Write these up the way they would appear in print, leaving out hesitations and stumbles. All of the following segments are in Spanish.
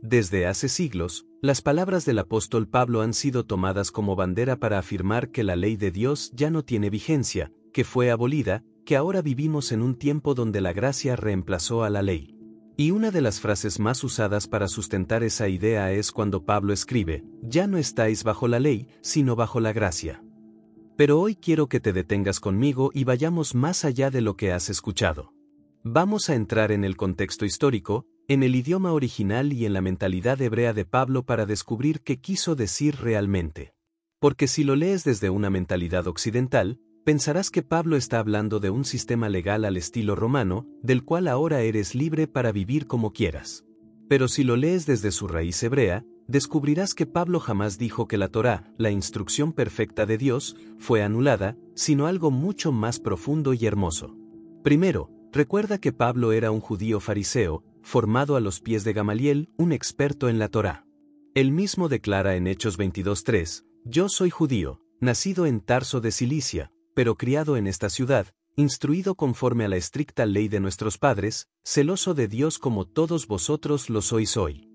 Desde hace siglos, las palabras del apóstol Pablo han sido tomadas como bandera para afirmar que la ley de Dios ya no tiene vigencia, que fue abolida, que ahora vivimos en un tiempo donde la gracia reemplazó a la ley. Y una de las frases más usadas para sustentar esa idea es cuando Pablo escribe, ya no estáis bajo la ley, sino bajo la gracia. Pero hoy quiero que te detengas conmigo y vayamos más allá de lo que has escuchado. Vamos a entrar en el contexto histórico, en el idioma original y en la mentalidad hebrea de Pablo para descubrir qué quiso decir realmente. Porque si lo lees desde una mentalidad occidental, pensarás que Pablo está hablando de un sistema legal al estilo romano, del cual ahora eres libre para vivir como quieras. Pero si lo lees desde su raíz hebrea, descubrirás que Pablo jamás dijo que la Torá, la instrucción perfecta de Dios, fue anulada, sino algo mucho más profundo y hermoso. Primero, recuerda que Pablo era un judío fariseo, formado a los pies de Gamaliel, un experto en la Torá. Él mismo declara en Hechos 22:3, yo soy judío, nacido en Tarso de Cilicia, pero criado en esta ciudad, instruido conforme a la estricta ley de nuestros padres, celoso de Dios como todos vosotros lo sois hoy.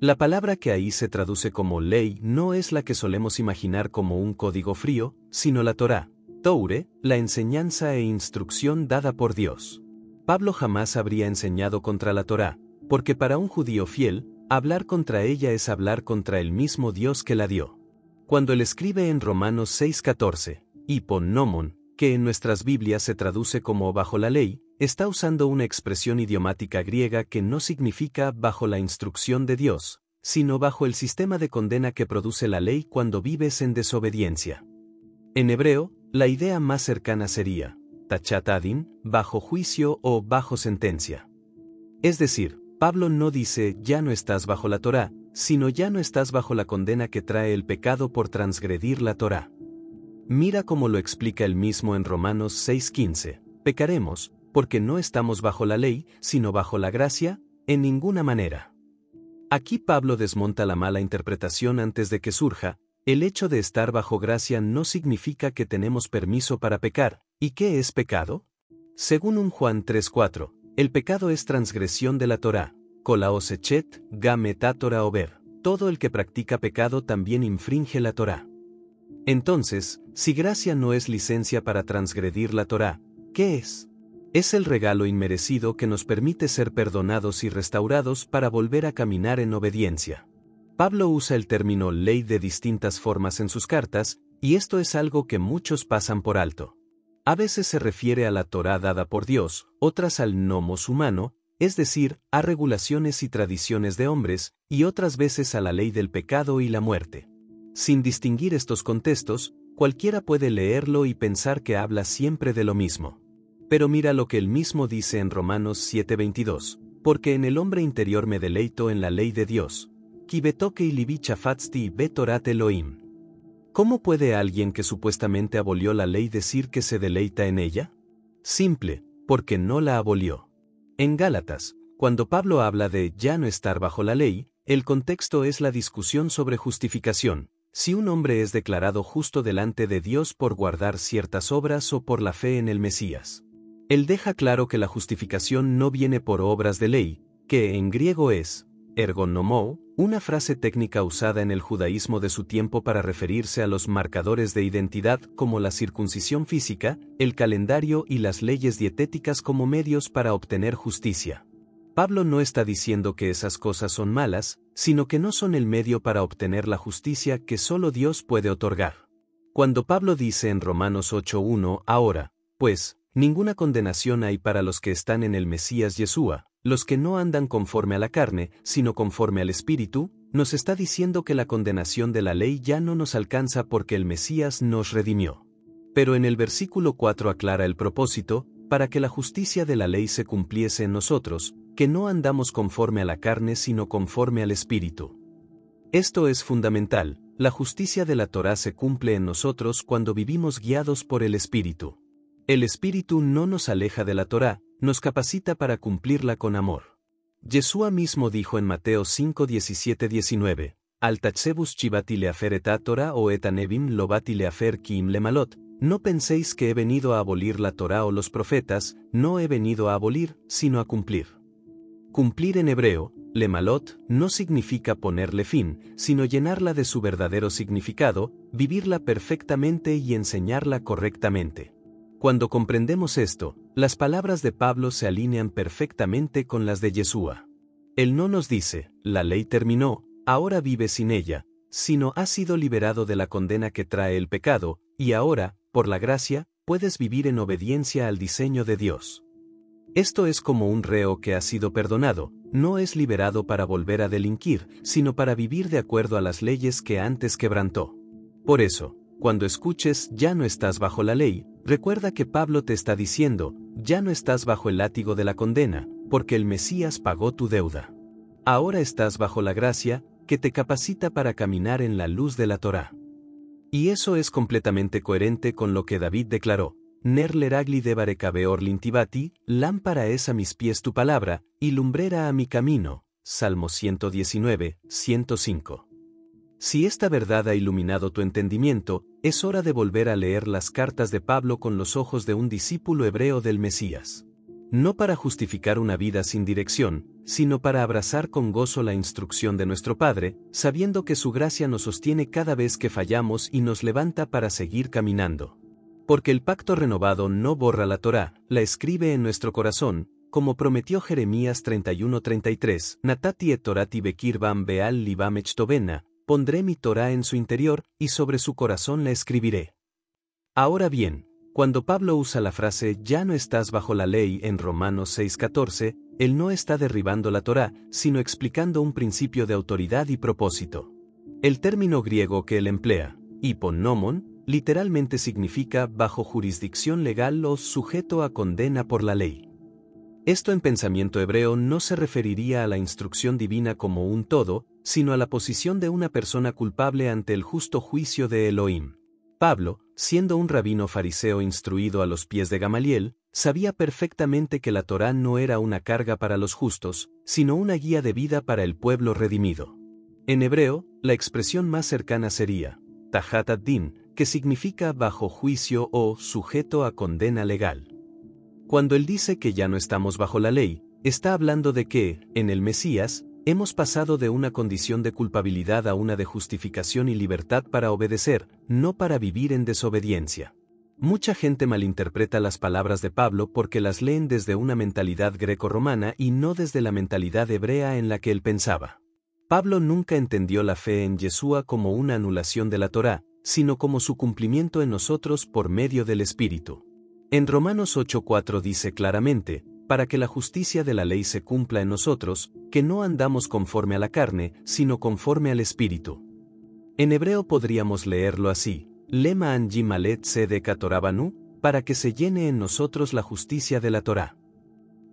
La palabra que ahí se traduce como ley no es la que solemos imaginar como un código frío, sino la Torá, Toure, la enseñanza e instrucción dada por Dios. Pablo jamás habría enseñado contra la Torá, porque para un judío fiel, hablar contra ella es hablar contra el mismo Dios que la dio. Cuando él escribe en Romanos 6:14, hipon nomon, que en nuestras Biblias se traduce como bajo la ley, está usando una expresión idiomática griega que no significa bajo la instrucción de Dios, sino bajo el sistema de condena que produce la ley cuando vives en desobediencia. En hebreo, la idea más cercana sería, tachat adin, bajo juicio o bajo sentencia. Es decir, Pablo no dice ya no estás bajo la Torá, sino ya no estás bajo la condena que trae el pecado por transgredir la Torá. Mira cómo lo explica él mismo en Romanos 6:15, pecaremos, porque no estamos bajo la ley, sino bajo la gracia, en ninguna manera. Aquí Pablo desmonta la mala interpretación antes de que surja, el hecho de estar bajo gracia no significa que tenemos permiso para pecar, ¿y qué es pecado? Según un Juan 3:4, el pecado es transgresión de la Torá, kolaosechet, gametatora ober, todo el que practica pecado también infringe la Torá. Entonces, si gracia no es licencia para transgredir la Torá, ¿qué es? Es el regalo inmerecido que nos permite ser perdonados y restaurados para volver a caminar en obediencia. Pablo usa el término ley de distintas formas en sus cartas, y esto es algo que muchos pasan por alto. A veces se refiere a la Torá dada por Dios, otras al nomos humano, es decir, a regulaciones y tradiciones de hombres, y otras veces a la ley del pecado y la muerte. Sin distinguir estos contextos, cualquiera puede leerlo y pensar que habla siempre de lo mismo. Pero mira lo que él mismo dice en Romanos 7:22, porque en el hombre interior me deleito en la ley de Dios. Ki betoke libi chafatzti betorat Elohim. ¿Cómo puede alguien que supuestamente abolió la ley decir que se deleita en ella? Simple, porque no la abolió. En Gálatas, cuando Pablo habla de ya no estar bajo la ley, el contexto es la discusión sobre justificación. Si un hombre es declarado justo delante de Dios por guardar ciertas obras o por la fe en el Mesías. Él deja claro que la justificación no viene por obras de ley, que en griego es ergonomou, una frase técnica usada en el judaísmo de su tiempo para referirse a los marcadores de identidad como la circuncisión física, el calendario y las leyes dietéticas como medios para obtener justicia. Pablo no está diciendo que esas cosas son malas, sino que no son el medio para obtener la justicia que solo Dios puede otorgar. Cuando Pablo dice en Romanos 8:1, ahora, pues, ninguna condenación hay para los que están en el Mesías Yeshua, los que no andan conforme a la carne, sino conforme al Espíritu, nos está diciendo que la condenación de la ley ya no nos alcanza porque el Mesías nos redimió. Pero en el versículo 4 aclara el propósito, para que la justicia de la ley se cumpliese en nosotros, que no andamos conforme a la carne sino conforme al Espíritu. Esto es fundamental, la justicia de la Torá se cumple en nosotros cuando vivimos guiados por el Espíritu. El Espíritu no nos aleja de la Torá, nos capacita para cumplirla con amor. Yeshua mismo dijo en Mateo 5:17-19, Al tachebus chivati leafer et Torah o et anebim lobati leafer kiim lemalot, no penséis que he venido a abolir la Torá o los profetas, no he venido a abolir, sino a cumplir. Cumplir en hebreo, lemalot, no significa ponerle fin, sino llenarla de su verdadero significado, vivirla perfectamente y enseñarla correctamente. Cuando comprendemos esto, las palabras de Pablo se alinean perfectamente con las de Yeshua. Él no nos dice, la ley terminó, ahora vive sin ella, sino has sido liberado de la condena que trae el pecado, y ahora, por la gracia, puedes vivir en obediencia al diseño de Dios. Esto es como un reo que ha sido perdonado, no es liberado para volver a delinquir, sino para vivir de acuerdo a las leyes que antes quebrantó. Por eso, cuando escuches ya no estás bajo la ley, recuerda que Pablo te está diciendo, ya no estás bajo el látigo de la condena, porque el Mesías pagó tu deuda. Ahora estás bajo la gracia, que te capacita para caminar en la luz de la Torá. Y eso es completamente coherente con lo que David declaró. Ner leragli devare cabeor lintibati, lámpara es a mis pies tu palabra, y lumbrera a mi camino. Salmo 119, 105. Si esta verdad ha iluminado tu entendimiento, es hora de volver a leer las cartas de Pablo con los ojos de un discípulo hebreo del Mesías. No para justificar una vida sin dirección, sino para abrazar con gozo la instrucción de nuestro Padre, sabiendo que su gracia nos sostiene cada vez que fallamos y nos levanta para seguir caminando. Porque el pacto renovado no borra la Torá, la escribe en nuestro corazón, como prometió Jeremías 31:33, Natati et torati bekir bam beal libam echtovena, pondré mi Torá en su interior, y sobre su corazón la escribiré. Ahora bien, cuando Pablo usa la frase ya no estás bajo la ley en Romanos 6:14, él no está derribando la Torá, sino explicando un principio de autoridad y propósito. El término griego que él emplea, hiponomon, literalmente significa bajo jurisdicción legal o sujeto a condena por la ley. Esto en pensamiento hebreo no se referiría a la instrucción divina como un todo, sino a la posición de una persona culpable ante el justo juicio de Elohim. Pablo, siendo un rabino fariseo instruido a los pies de Gamaliel, sabía perfectamente que la Torá no era una carga para los justos, sino una guía de vida para el pueblo redimido. En hebreo, la expresión más cercana sería Tahat ad-din, que significa bajo juicio o sujeto a condena legal. Cuando él dice que ya no estamos bajo la ley, está hablando de que, en el Mesías, hemos pasado de una condición de culpabilidad a una de justificación y libertad para obedecer, no para vivir en desobediencia. Mucha gente malinterpreta las palabras de Pablo porque las leen desde una mentalidad greco-romana y no desde la mentalidad hebrea en la que él pensaba. Pablo nunca entendió la fe en Yeshua como una anulación de la Torá, sino como su cumplimiento en nosotros por medio del Espíritu. En Romanos 8:4 dice claramente, para que la justicia de la ley se cumpla en nosotros, que no andamos conforme a la carne, sino conforme al Espíritu. En hebreo podríamos leerlo así, Lema anji malet sedeka torabanu, para que se llene en nosotros la justicia de la Torá.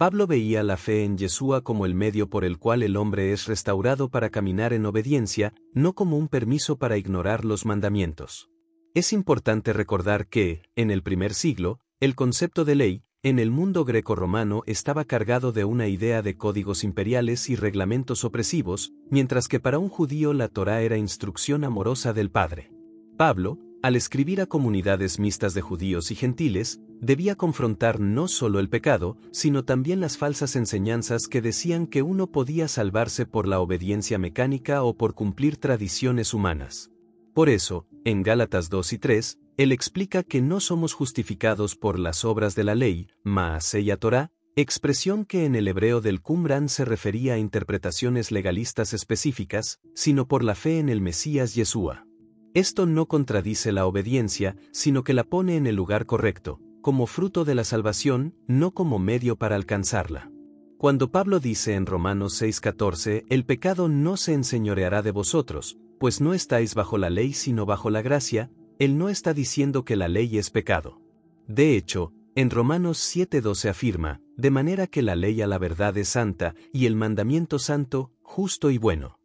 Pablo veía la fe en Yeshua como el medio por el cual el hombre es restaurado para caminar en obediencia, no como un permiso para ignorar los mandamientos. Es importante recordar que, en el primer siglo, el concepto de ley, en el mundo greco-romano estaba cargado de una idea de códigos imperiales y reglamentos opresivos, mientras que para un judío la Torá era instrucción amorosa del Padre. Pablo, al escribir a comunidades mixtas de judíos y gentiles, debía confrontar no solo el pecado, sino también las falsas enseñanzas que decían que uno podía salvarse por la obediencia mecánica o por cumplir tradiciones humanas. Por eso, en Gálatas 2 y 3, él explica que no somos justificados por las obras de la ley, Maaseiya Torá, expresión que en el hebreo del Qumran se refería a interpretaciones legalistas específicas, sino por la fe en el Mesías Yeshua. Esto no contradice la obediencia, sino que la pone en el lugar correcto, como fruto de la salvación, no como medio para alcanzarla. Cuando Pablo dice en Romanos 6:14, el pecado no se enseñoreará de vosotros, pues no estáis bajo la ley sino bajo la gracia, él no está diciendo que la ley es pecado. De hecho, en Romanos 7:12 afirma, de manera que la ley a la verdad es santa, y el mandamiento santo, justo y bueno.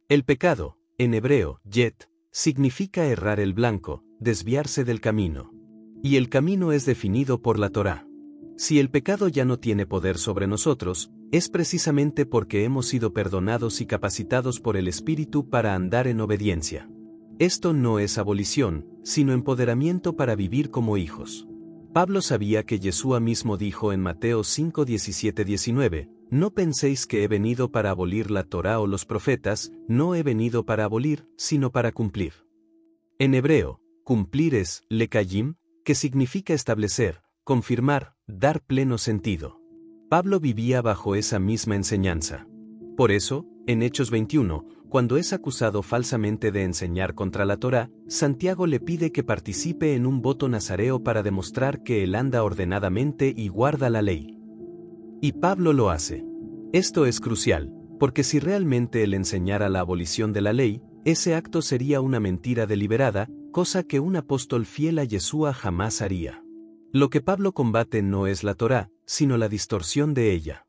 El pecado, en hebreo, yet, significa errar el blanco, desviarse del camino. Y el camino es definido por la Torá. Si el pecado ya no tiene poder sobre nosotros, es precisamente porque hemos sido perdonados y capacitados por el Espíritu para andar en obediencia. Esto no es abolición, sino empoderamiento para vivir como hijos. Pablo sabía que Yeshua mismo dijo en Mateo 5:17-19, no penséis que he venido para abolir la Torá o los profetas, no he venido para abolir, sino para cumplir. En hebreo, cumplir es lekayim, que significa establecer, confirmar, dar pleno sentido. Pablo vivía bajo esa misma enseñanza. Por eso, en Hechos 21, cuando es acusado falsamente de enseñar contra la Torá, Santiago le pide que participe en un voto nazareo para demostrar que él anda ordenadamente y guarda la ley. Y Pablo lo hace. Esto es crucial, porque si realmente él enseñara la abolición de la ley, ese acto sería una mentira deliberada, cosa que un apóstol fiel a Yeshua jamás haría. Lo que Pablo combate no es la Torá, sino la distorsión de ella.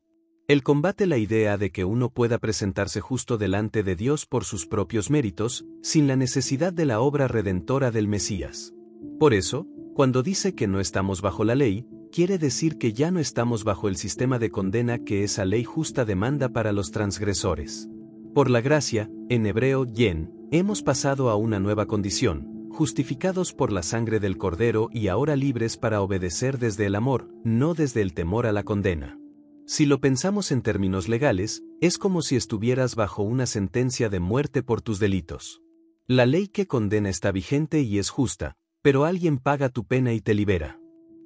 Él combate la idea de que uno pueda presentarse justo delante de Dios por sus propios méritos, sin la necesidad de la obra redentora del Mesías. Por eso, cuando dice que no estamos bajo la ley, quiere decir que ya no estamos bajo el sistema de condena que esa ley justa demanda para los transgresores. Por la gracia, en hebreo yen, hemos pasado a una nueva condición, justificados por la sangre del Cordero y ahora libres para obedecer desde el amor, no desde el temor a la condena. Si lo pensamos en términos legales, es como si estuvieras bajo una sentencia de muerte por tus delitos. La ley que condena está vigente y es justa, pero alguien paga tu pena y te libera.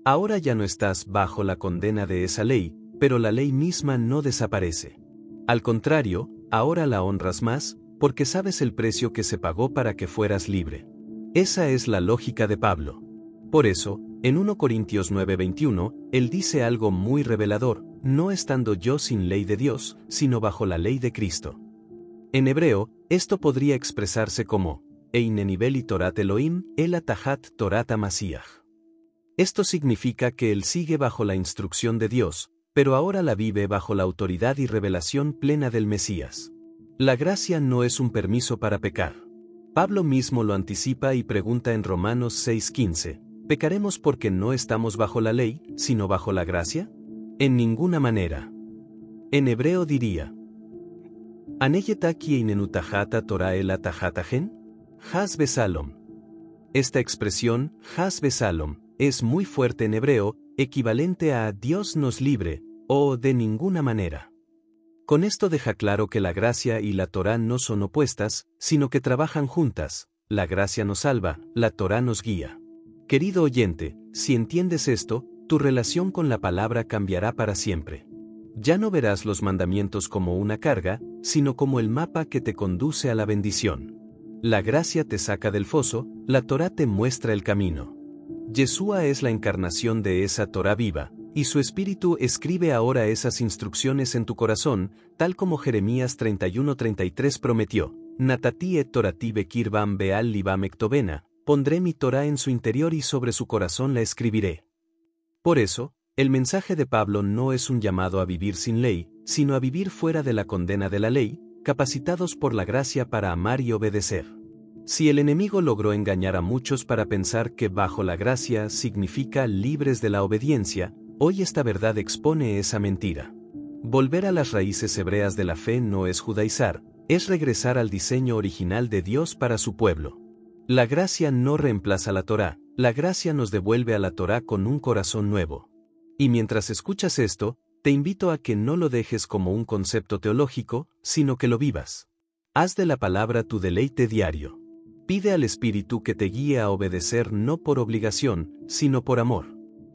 Ahora ya no estás bajo la condena de esa ley, pero la ley misma no desaparece. Al contrario, ahora la honras más, porque sabes el precio que se pagó para que fueras libre. Esa es la lógica de Pablo. Por eso, en 1 Corintios 9:21, él dice algo muy revelador: no estando yo sin ley de Dios, sino bajo la ley de Cristo. En hebreo, esto podría expresarse como Einenibeli Torat Elohim, el Atahat Torat Mashiach. Esto significa que él sigue bajo la instrucción de Dios, pero ahora la vive bajo la autoridad y revelación plena del Mesías. La gracia no es un permiso para pecar. Pablo mismo lo anticipa y pregunta en Romanos 6:15, ¿pecaremos porque no estamos bajo la ley, sino bajo la gracia? En ninguna manera. En hebreo diría, Aneyetaki einenutahata Torah el atahatajen? Has besalom. Esta expresión, has besalom, es muy fuerte en hebreo, equivalente a Dios nos libre, o de ninguna manera. Con esto deja claro que la gracia y la Torá no son opuestas, sino que trabajan juntas. La gracia nos salva, la Torá nos guía. Querido oyente, si entiendes esto, tu relación con la palabra cambiará para siempre. Ya no verás los mandamientos como una carga, sino como el mapa que te conduce a la bendición. La gracia te saca del foso, la Torá te muestra el camino. Yeshua es la encarnación de esa Torá viva, y su Espíritu escribe ahora esas instrucciones en tu corazón, tal como Jeremías 31:33 prometió, Natati et Torati bekir bam beal libam ektobena, pondré mi Torá en su interior y sobre su corazón la escribiré. Por eso, el mensaje de Pablo no es un llamado a vivir sin ley, sino a vivir fuera de la condena de la ley, capacitados por la gracia para amar y obedecer. Si el enemigo logró engañar a muchos para pensar que bajo la gracia significa libres de la obediencia, hoy esta verdad expone esa mentira. Volver a las raíces hebreas de la fe no es judaizar, es regresar al diseño original de Dios para su pueblo. La gracia no reemplaza la Torá, la gracia nos devuelve a la Torá con un corazón nuevo. Y mientras escuchas esto, te invito a que no lo dejes como un concepto teológico, sino que lo vivas. Haz de la palabra tu deleite diario. Pide al Espíritu que te guíe a obedecer no por obligación, sino por amor.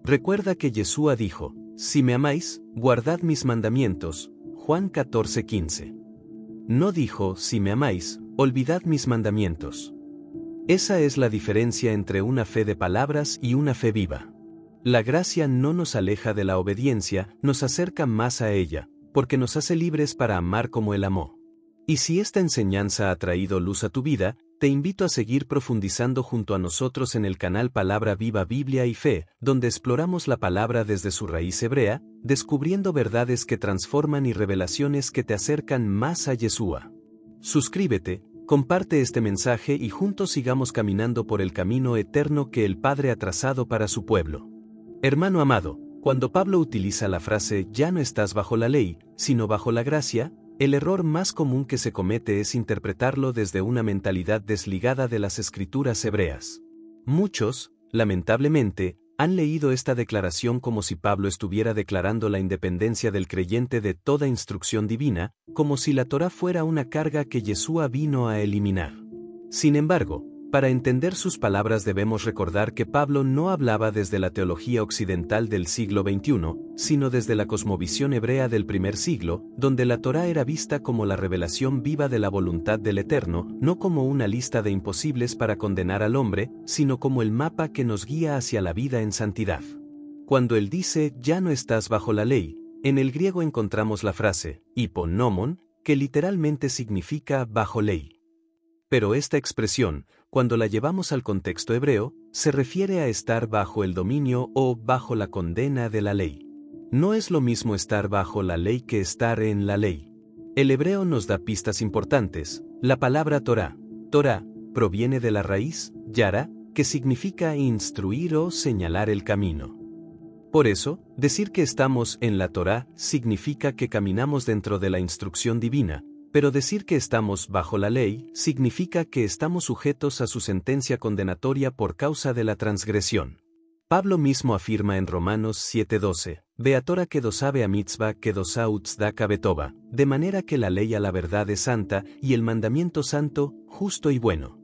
Recuerda que Yeshua dijo, si me amáis, guardad mis mandamientos, Juan 14:15. No dijo, si me amáis, olvidad mis mandamientos. Esa es la diferencia entre una fe de palabras y una fe viva. La gracia no nos aleja de la obediencia, nos acerca más a ella, porque nos hace libres para amar como Él amó. Y si esta enseñanza ha traído luz a tu vida, te invito a seguir profundizando junto a nosotros en el canal Palabra Viva Biblia y Fe, donde exploramos la palabra desde su raíz hebrea, descubriendo verdades que transforman y revelaciones que te acercan más a Yeshua. Suscríbete, comparte este mensaje y juntos sigamos caminando por el camino eterno que el Padre ha trazado para su pueblo. Hermano amado, cuando Pablo utiliza la frase «ya no estás bajo la ley, sino bajo la gracia», el error más común que se comete es interpretarlo desde una mentalidad desligada de las escrituras hebreas. Muchos, lamentablemente, ¿Han leído esta declaración como si Pablo estuviera declarando la independencia del creyente de toda instrucción divina, como si la Torá fuera una carga que Yeshua vino a eliminar? Sin embargo, para entender sus palabras debemos recordar que Pablo no hablaba desde la teología occidental del siglo XXI, sino desde la cosmovisión hebrea del primer siglo, donde la Torá era vista como la revelación viva de la voluntad del Eterno, no como una lista de imposibles para condenar al hombre, sino como el mapa que nos guía hacia la vida en santidad. Cuando él dice, ya no estás bajo la ley, en el griego encontramos la frase, hiponomon, que literalmente significa bajo ley. Pero esta expresión, cuando la llevamos al contexto hebreo, se refiere a estar bajo el dominio o bajo la condena de la ley. No es lo mismo estar bajo la ley que estar en la ley. El hebreo nos da pistas importantes. La palabra Torá, proviene de la raíz, yara, que significa instruir o señalar el camino. Por eso, decir que estamos en la Torá significa que caminamos dentro de la instrucción divina, pero decir que estamos bajo la ley significa que estamos sujetos a su sentencia condenatoria por causa de la transgresión. Pablo mismo afirma en Romanos 7:12, Beatora kedosá beamitzvah kedosá utzdaka betova, de manera que la ley a la verdad es santa y el mandamiento santo, justo y bueno.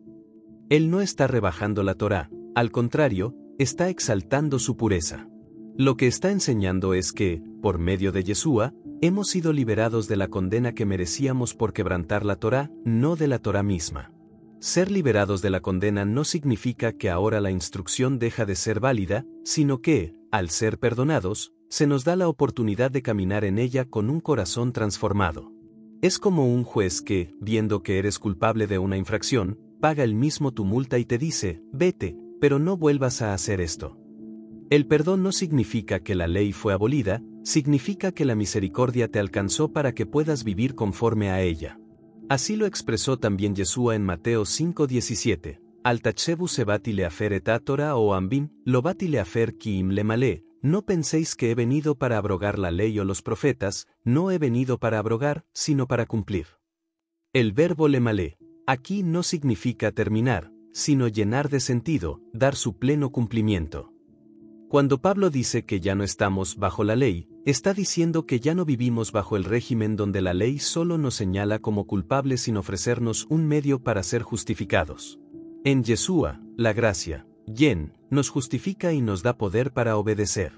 Él no está rebajando la Torá, al contrario, está exaltando su pureza. Lo que está enseñando es que, por medio de Yeshua, hemos sido liberados de la condena que merecíamos por quebrantar la Torá, no de la Torá misma. Ser liberados de la condena no significa que ahora la instrucción deja de ser válida, sino que, al ser perdonados, se nos da la oportunidad de caminar en ella con un corazón transformado. Es como un juez que, viendo que eres culpable de una infracción, paga él mismo tu multa y te dice, vete, pero no vuelvas a hacer esto. El perdón no significa que la ley fue abolida, significa que la misericordia te alcanzó para que puedas vivir conforme a ella. Así lo expresó también Yeshua en Mateo 5:17. Al tachsebu sebati leafer et Torah o ambim, lo bati leafer kiim le malé. No penséis que he venido para abrogar la ley o los profetas, no he venido para abrogar, sino para cumplir. El verbo le malé, aquí no significa terminar, sino llenar de sentido, dar su pleno cumplimiento. Cuando Pablo dice que ya no estamos bajo la ley, está diciendo que ya no vivimos bajo el régimen donde la ley solo nos señala como culpables sin ofrecernos un medio para ser justificados. En Yeshua, la gracia, nos justifica y nos da poder para obedecer.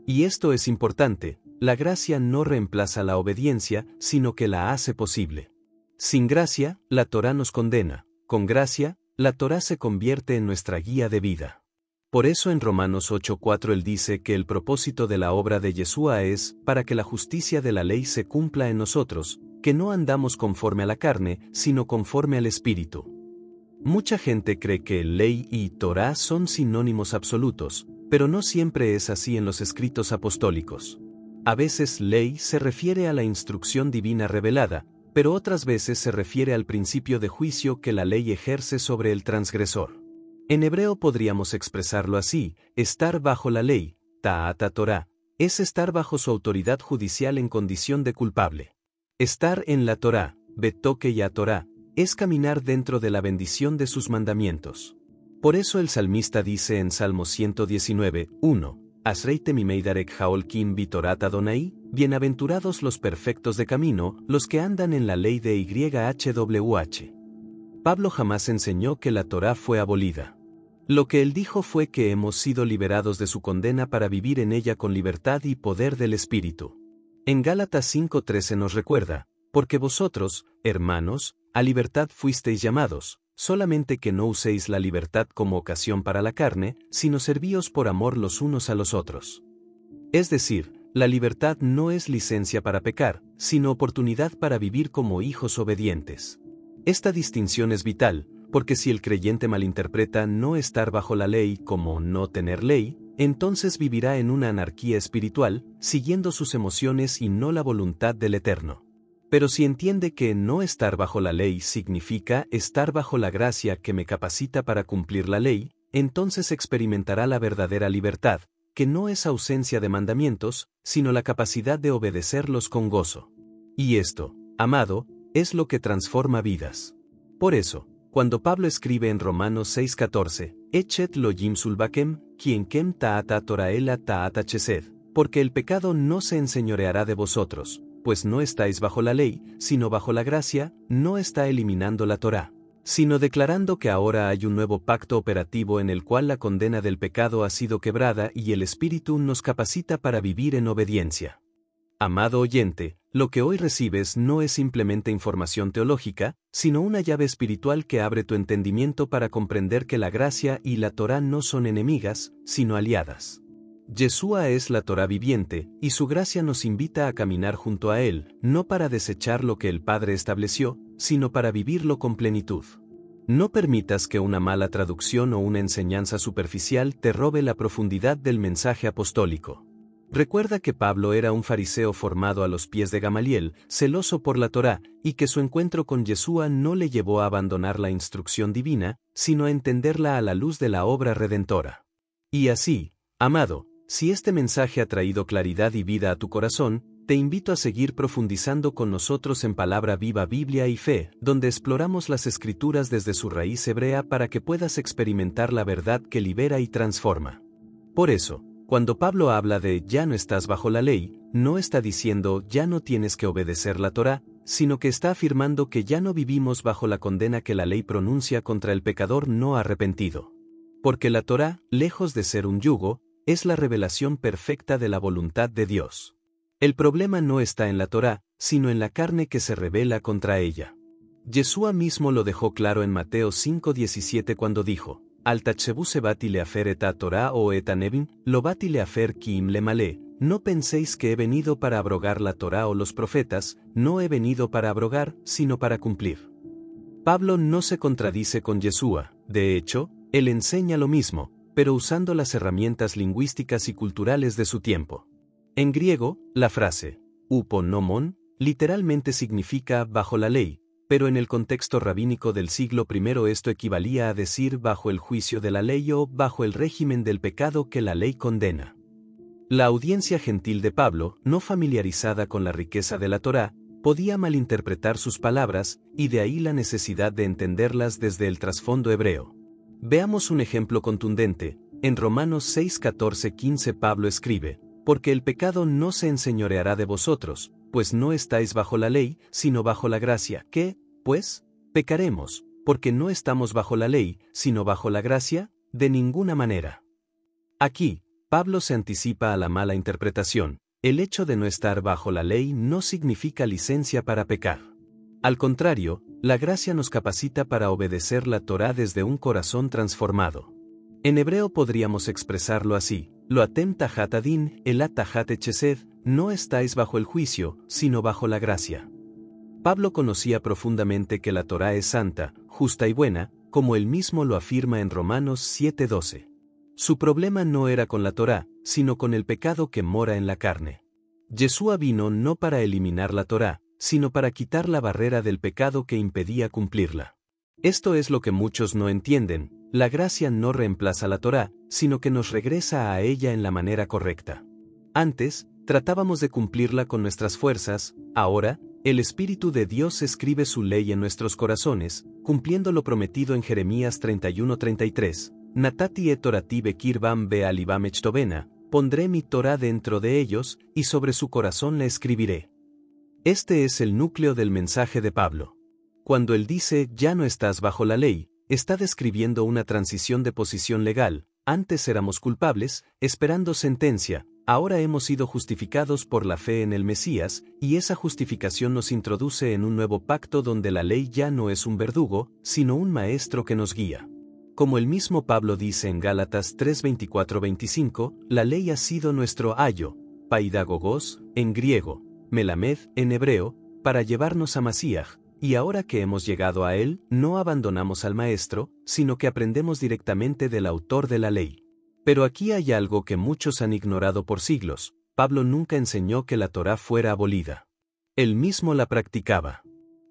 Y esto es importante, la gracia no reemplaza la obediencia, sino que la hace posible. Sin gracia, la Torá nos condena, con gracia, la Torá se convierte en nuestra guía de vida. Por eso en Romanos 8:4 él dice que el propósito de la obra de Yeshua es, para que la justicia de la ley se cumpla en nosotros, que no andamos conforme a la carne, sino conforme al Espíritu. Mucha gente cree que ley y Torá son sinónimos absolutos, pero no siempre es así en los escritos apostólicos. A veces ley se refiere a la instrucción divina revelada, pero otras veces se refiere al principio de juicio que la ley ejerce sobre el transgresor. En hebreo podríamos expresarlo así, estar bajo la ley, ta'ata Torah, es estar bajo su autoridad judicial en condición de culpable. Estar en la Torá, betoke ya Torah, es caminar dentro de la bendición de sus mandamientos. Por eso el salmista dice en Salmo 119:1, Asreite mimeidarek haolkim bitorat Adonai, bienaventurados los perfectos de camino, los que andan en la ley de YHWH. Pablo jamás enseñó que la Torá fue abolida. Lo que él dijo fue que hemos sido liberados de su condena para vivir en ella con libertad y poder del Espíritu. En Gálatas 5:13 nos recuerda, porque vosotros, hermanos, a libertad fuisteis llamados, solamente que no uséis la libertad como ocasión para la carne, sino servíos por amor los unos a los otros. Es decir, la libertad no es licencia para pecar, sino oportunidad para vivir como hijos obedientes. Esta distinción es vital, porque si el creyente malinterpreta no estar bajo la ley como no tener ley, entonces vivirá en una anarquía espiritual, siguiendo sus emociones y no la voluntad del Eterno. Pero si entiende que no estar bajo la ley significa estar bajo la gracia que me capacita para cumplir la ley, entonces experimentará la verdadera libertad, que no es ausencia de mandamientos, sino la capacidad de obedecerlos con gozo. Y esto, amado, es lo que transforma vidas. Por eso, cuando Pablo escribe en Romanos 6:14, echet lo yim sulbakem, quien kem taata toraela taata chesed, porque el pecado no se enseñoreará de vosotros, pues no estáis bajo la ley, sino bajo la gracia, no está eliminando la Torá, sino declarando que ahora hay un nuevo pacto operativo en el cual la condena del pecado ha sido quebrada y el Espíritu nos capacita para vivir en obediencia. Amado oyente, lo que hoy recibes no es simplemente información teológica, sino una llave espiritual que abre tu entendimiento para comprender que la gracia y la Torá no son enemigas, sino aliadas. Yeshua es la Torá viviente, y su gracia nos invita a caminar junto a Él, no para desechar lo que el Padre estableció, sino para vivirlo con plenitud. No permitas que una mala traducción o una enseñanza superficial te robe la profundidad del mensaje apostólico. Recuerda que Pablo era un fariseo formado a los pies de Gamaliel, celoso por la Torá, y que su encuentro con Yeshua no le llevó a abandonar la instrucción divina, sino a entenderla a la luz de la obra redentora. Y así, amado, si este mensaje ha traído claridad y vida a tu corazón, te invito a seguir profundizando con nosotros en Palabra Viva Biblia y Fe, donde exploramos las Escrituras desde su raíz hebrea para que puedas experimentar la verdad que libera y transforma. Por eso, cuando Pablo habla de ya no estás bajo la ley, no está diciendo ya no tienes que obedecer la Torá, sino que está afirmando que ya no vivimos bajo la condena que la ley pronuncia contra el pecador no arrepentido. Porque la Torá, lejos de ser un yugo, es la revelación perfecta de la voluntad de Dios. El problema no está en la Torá, sino en la carne que se rebela contra ella. Yeshua mismo lo dejó claro en Mateo 5:17 cuando dijo: Al tachebú se bati leafer eta Torá o eta nevim, lo bati leafer kiim le malé. No penséis que he venido para abrogar la Torá o los profetas, no he venido para abrogar, sino para cumplir. Pablo no se contradice con Yeshua, de hecho, él enseña lo mismo, pero usando las herramientas lingüísticas y culturales de su tiempo. En griego, la frase uponomon literalmente significa bajo la ley, pero en el contexto rabínico del siglo I esto equivalía a decir bajo el juicio de la ley o bajo el régimen del pecado que la ley condena. La audiencia gentil de Pablo, no familiarizada con la riqueza de la Torá, podía malinterpretar sus palabras, y de ahí la necesidad de entenderlas desde el trasfondo hebreo. Veamos un ejemplo contundente. En Romanos 6:14-15 Pablo escribe: Porque el pecado no se enseñoreará de vosotros, pues no estáis bajo la ley, sino bajo la gracia. ¿Qué, pues, pecaremos, porque no estamos bajo la ley, sino bajo la gracia? De ninguna manera. Aquí, Pablo se anticipa a la mala interpretación. El hecho de no estar bajo la ley no significa licencia para pecar. Al contrario, la gracia nos capacita para obedecer la Torá desde un corazón transformado. En hebreo podríamos expresarlo así: Lo atem tajat adin, el tajat chesed, no estáis bajo el juicio, sino bajo la gracia. Pablo conocía profundamente que la Torá es santa, justa y buena, como él mismo lo afirma en Romanos 7:12. Su problema no era con la Torá, sino con el pecado que mora en la carne. Yeshua vino no para eliminar la Torá, sino para quitar la barrera del pecado que impedía cumplirla. Esto es lo que muchos no entienden: la gracia no reemplaza la Torá, sino que nos regresa a ella en la manera correcta. Antes, tratábamos de cumplirla con nuestras fuerzas; ahora, el Espíritu de Dios escribe su ley en nuestros corazones, cumpliendo lo prometido en Jeremías 31:33. Natati et torati bekirvam bealibam echtovena, pondré mi Torá dentro de ellos, y sobre su corazón la escribiré. Este es el núcleo del mensaje de Pablo. Cuando él dice ya no estás bajo la ley, está describiendo una transición de posición legal. Antes éramos culpables, esperando sentencia; ahora hemos sido justificados por la fe en el Mesías, y esa justificación nos introduce en un nuevo pacto donde la ley ya no es un verdugo, sino un maestro que nos guía. Como el mismo Pablo dice en Gálatas 3:24-25, la ley ha sido nuestro ayo, paidagogos, en griego, melamed, en hebreo, para llevarnos a Masíaj. Y ahora que hemos llegado a él, no abandonamos al maestro, sino que aprendemos directamente del autor de la ley. Pero aquí hay algo que muchos han ignorado por siglos: Pablo nunca enseñó que la Torá fuera abolida. Él mismo la practicaba.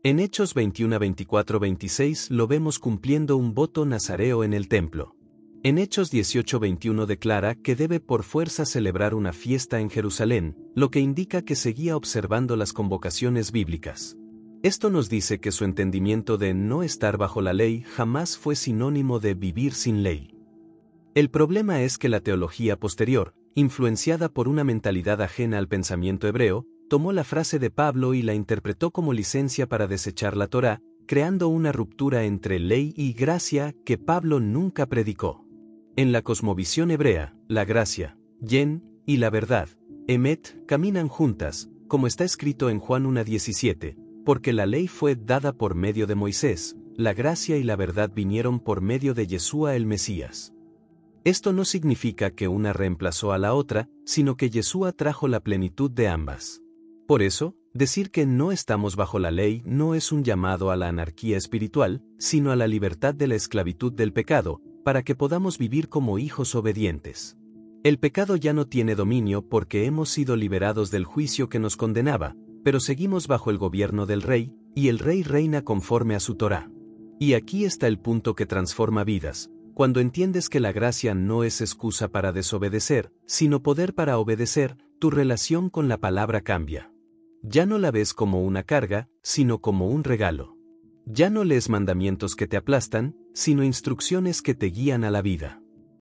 En Hechos 21:24-26 lo vemos cumpliendo un voto nazareo en el templo. En Hechos 18:21 declara que debe por fuerza celebrar una fiesta en Jerusalén, lo que indica que seguía observando las convocaciones bíblicas. Esto nos dice que su entendimiento de no estar bajo la ley jamás fue sinónimo de vivir sin ley. El problema es que la teología posterior, influenciada por una mentalidad ajena al pensamiento hebreo, tomó la frase de Pablo y la interpretó como licencia para desechar la Torá, creando una ruptura entre ley y gracia que Pablo nunca predicó. En la cosmovisión hebrea, la gracia, yen, y la verdad, emet, caminan juntas, como está escrito en Juan 1:17, porque la ley fue dada por medio de Moisés, la gracia y la verdad vinieron por medio de Yeshua el Mesías. Esto no significa que una reemplazó a la otra, sino que Yeshua trajo la plenitud de ambas. Por eso, decir que no estamos bajo la ley no es un llamado a la anarquía espiritual, sino a la libertad de la esclavitud del pecado, para que podamos vivir como hijos obedientes. El pecado ya no tiene dominio porque hemos sido liberados del juicio que nos condenaba, pero seguimos bajo el gobierno del Rey, y el Rey reina conforme a su Torá. Y aquí está el punto que transforma vidas. Cuando entiendes que la gracia no es excusa para desobedecer, sino poder para obedecer, tu relación con la palabra cambia. Ya no la ves como una carga, sino como un regalo. Ya no lees mandamientos que te aplastan, sino instrucciones que te guían a la vida.